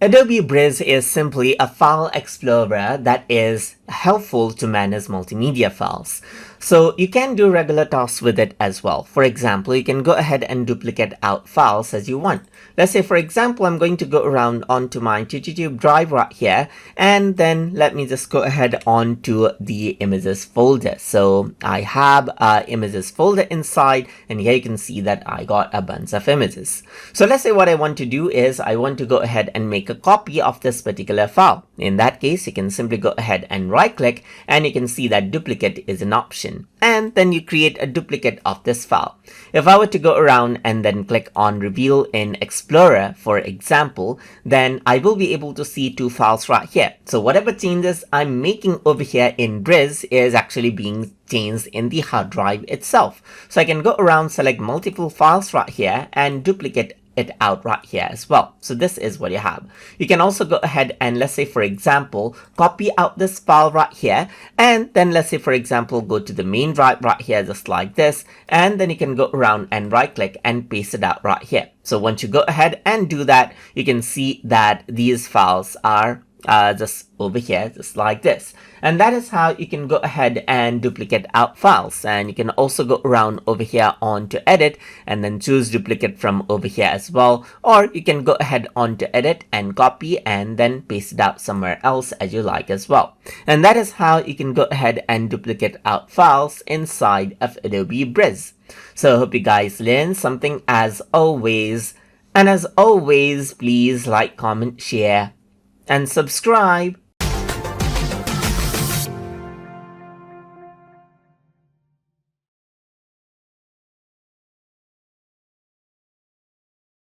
Adobe Bridge is simply a file explorer that is helpful to manage multimedia files. So you can do regular tasks with it as well. For example, you can go ahead and duplicate out files as you want. Let's say, for example, I'm going to go around onto my YouTube drive right here, and then let me just go ahead onto the images folder. So I have images folder inside, and here you can see that I got a bunch of images. So let's say what I want to do is I want to go ahead and make a copy of this particular file. In that case, you can simply go ahead and right click, and you can see that duplicate is an option. And then you create a duplicate of this file. If I were to go around and then click on reveal in Explorer, for example, then I will be able to see two files right here. So whatever changes I'm making over here in Bridge is actually being changed in the hard drive itself. So I can go around, select multiple files right here and duplicate it out right here as well. So this is what you have. You can also go ahead and, let's say for example, copy out this file right here, and then let's say for example go to the main drive right here just like this, and then you can go around and right click and paste it out right here. So once you go ahead and do that, you can see that these files are just over here just like this. And that is how you can go ahead and duplicate out files. And you can also go around over here on to edit and then choose duplicate from over here as well, or you can go ahead on to edit and copy and then paste it out somewhere else as you like as well. And that is how you can go ahead and duplicate out files inside of Adobe Bridge. So I hope you guys learned something as always, and as always, please like, comment, share and subscribe.